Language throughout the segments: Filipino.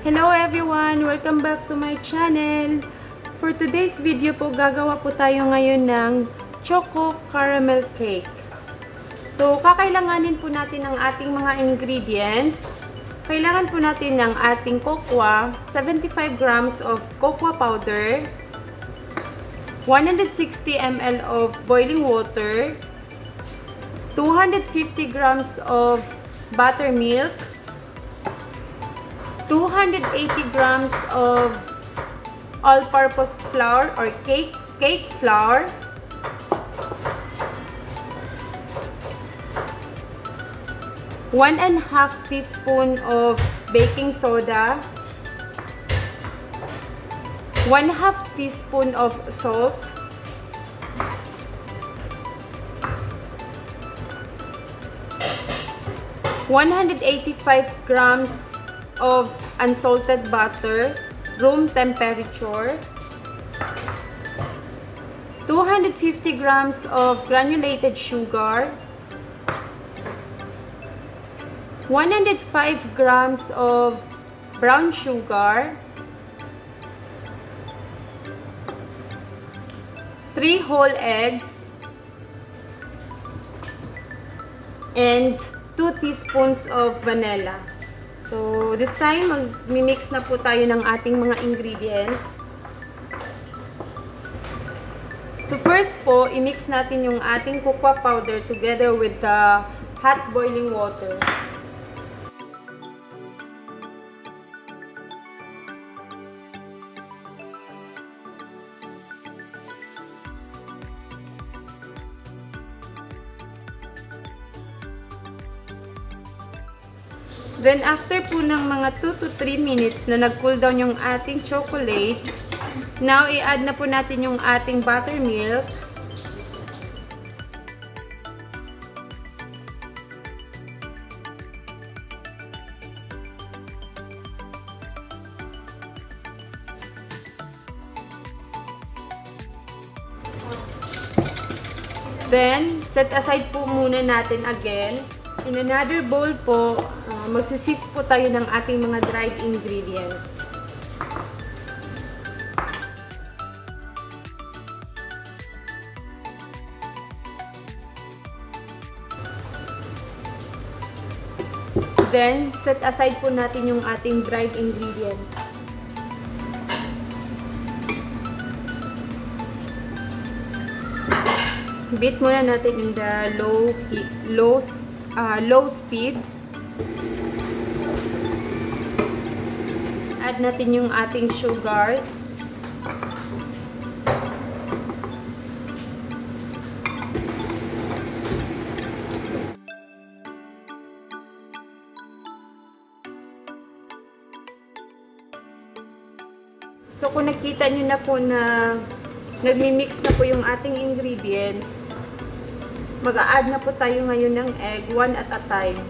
Hello everyone! Welcome back to my channel. For today's video po, gagawa po tayo ngayon ng choco caramel cake. So, kakailanganin po natin ng ating mga ingredients. Kailangan po natin ng ating cocoa, 75 grams of cocoa powder, 160 ml of boiling water, 250 grams of buttermilk, 280 grams of all-purpose flour or cake flour, 1.5 teaspoon of baking soda, 1/2 teaspoon of salt, 185 grams of unsalted butter, room temperature, 250 grams of granulated sugar, 105 grams of brown sugar, 3 whole eggs, and 2 teaspoons of vanilla. So, this time, mag-mix na po tayo ng ating mga ingredients. So, first po, i-mix natin yung ating cocoa powder together with the hot boiling water. Then, after po ng mga 2 to 3 minutes na nag-cool down yung ating chocolate, now, i-add na po natin yung ating buttermilk. Then, set aside po muna natin again. In another bowl po, magsisift po tayo ng ating mga dried ingredients. Then, set aside po natin yung ating dried ingredients. Beat muna natin in the low speed. Add natin yung ating sugars. So, kung nakita nyo na po na nagmi-mix na po yung ating ingredients, mag-a-add na po tayo ngayon ng egg, one at a time.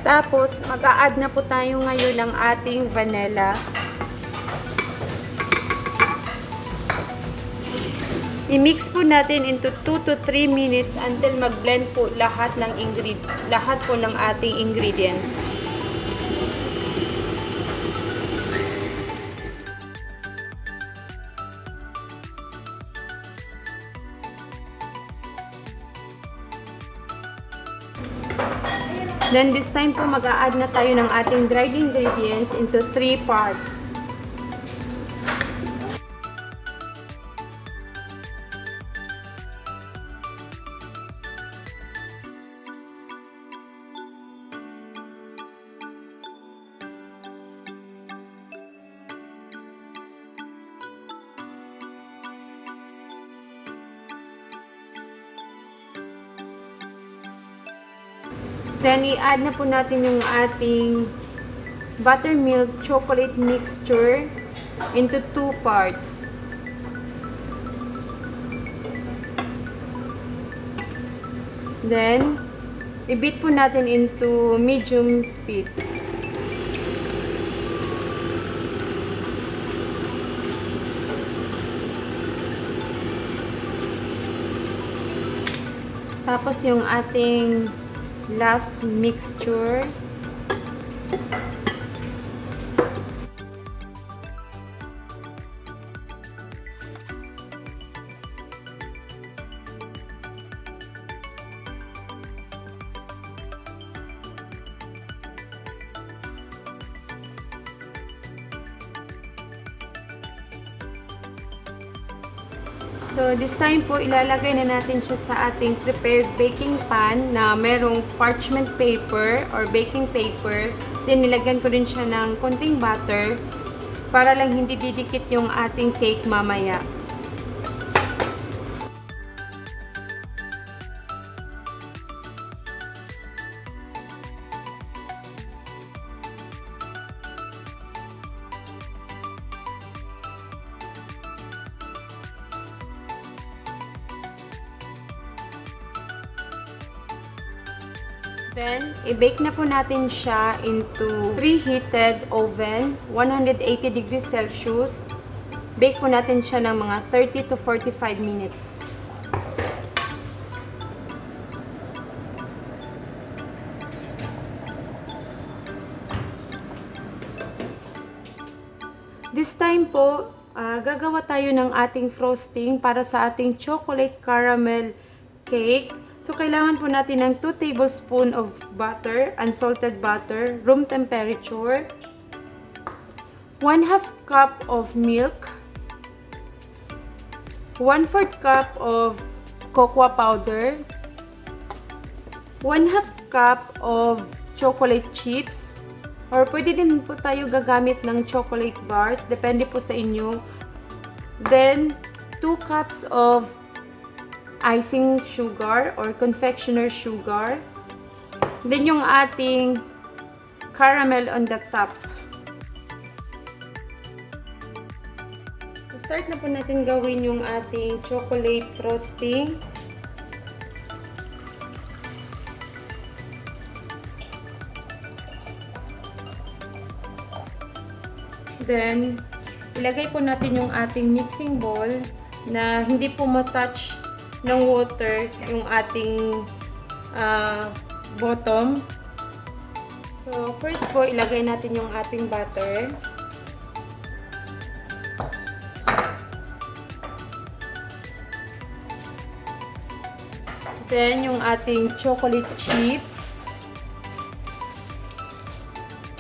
Tapos, mag-a-add na po tayo ngayon ng ating vanilla. I-mix po natin into 2 to 3 minutes until mag-blend po lahat ng ating ingredients. Then this time po mag-a-add na tayo ng ating dried ingredients into 3 parts. Then, i-add na po natin yung ating buttermilk chocolate mixture into 2 parts. Then, i-beat po natin into medium speed. Tapos yung ating last mixture. So, this time po, ilalagay na natin siya sa ating prepared baking pan na merong parchment paper or baking paper. Then, nilagyan ko rin siya ng konting butter para lang hindi didikit yung ating cake mamaya. Then, i-bake na po natin siya into preheated oven, 180 degrees Celsius. Bake po natin siya ng mga 30 to 45 minutes. This time po, gagawa tayo ng ating frosting para sa ating chocolate caramel cake. So, kailangan po natin ng 2 tablespoons of butter, unsalted butter, room temperature, 1/2 cup of milk, 1/4 cup of cocoa powder, 1/2 cup of chocolate chips, or pwede din po tayo gagamit ng chocolate bars, depende po sa inyo. Then, 2 cups of icing sugar or confectioner sugar. Then yung ating caramel on the top. So start na po natin gawin yung ating chocolate frosting. Then ilagay po natin yung ating mixing bowl na hindi po ma-touch ng water yung ating bottom. So, first po, ilagay natin yung ating butter. Then, yung ating chocolate chips.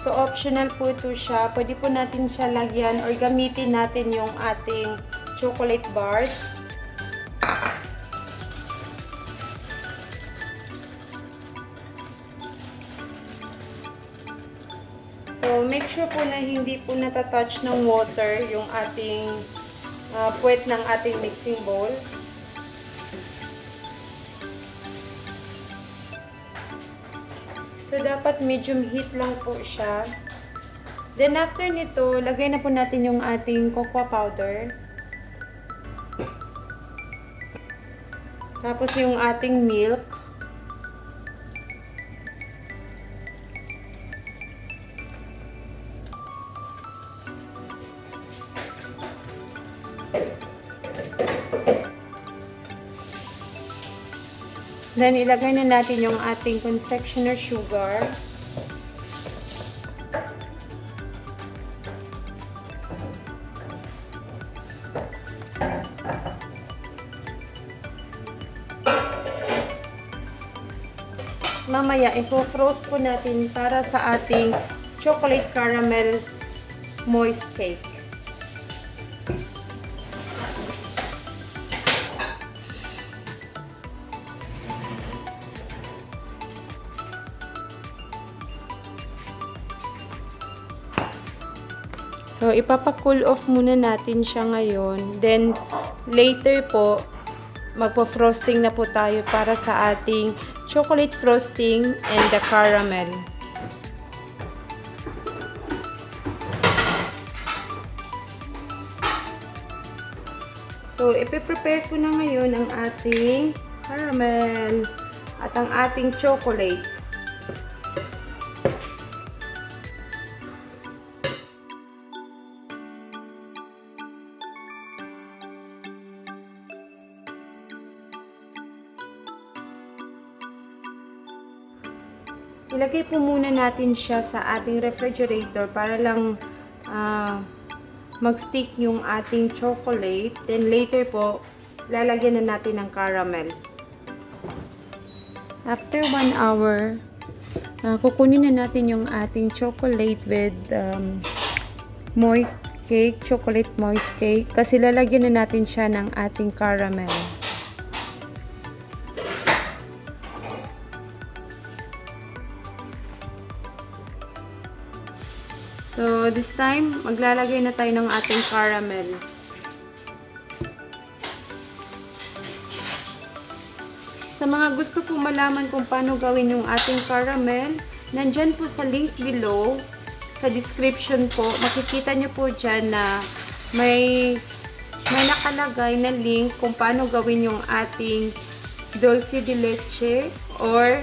So, optional po ito siya. Pwede po natin siya lagyan or gamitin natin yung ating chocolate bars. So, make sure po na hindi po natatouch ng water yung ating puwet ng ating mixing bowl. So, dapat medium heat lang po siya. Then, after nito, lagay na po natin yung ating cocoa powder. Tapos, yung ating milk. Then, ilagay na natin yung ating confectioner sugar. Mamaya, i-frost po natin para sa ating chocolate caramel moist cake. So, ipapa-cool off muna natin siya ngayon. Then, later po, magpo-frosting na po tayo para sa ating chocolate frosting and the caramel. So, ipiprepare ko na ngayon ang ating caramel at ang ating chocolate. Ilagay po muna natin siya sa ating refrigerator para lang mag-stick yung ating chocolate. Then later po, lalagyan na natin ng caramel. After 1 hour, kukunin na natin yung ating chocolate with moist cake, chocolate moist cake. Kasi lalagyan na natin siya ng ating caramel. So, this time, maglalagay na tayo ng ating caramel. Sa mga gusto po malaman kung paano gawin yung ating caramel, nandyan po sa link below, sa description po, makikita nyo po dyan na may nakalagay na link kung paano gawin yung ating dulce de leche or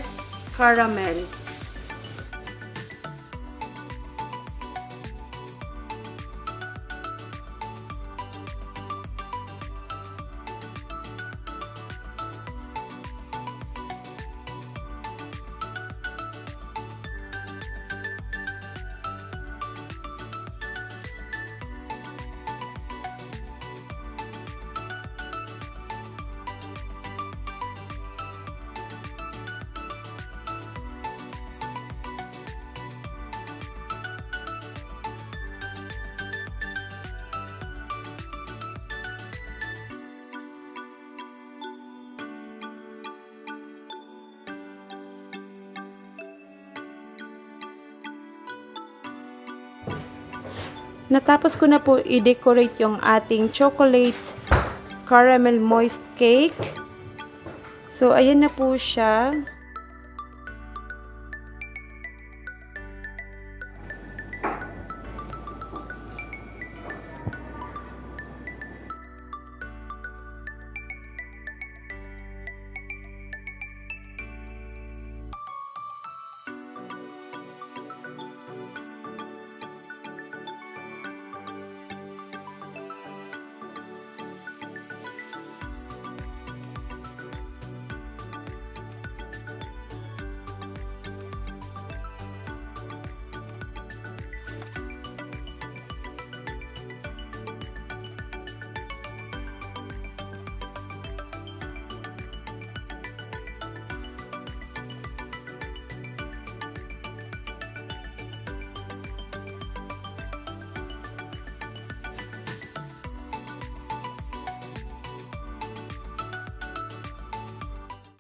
caramel. Natapos ko na po i-decorate yung ating chocolate caramel moist cake. So, ayan na po siya.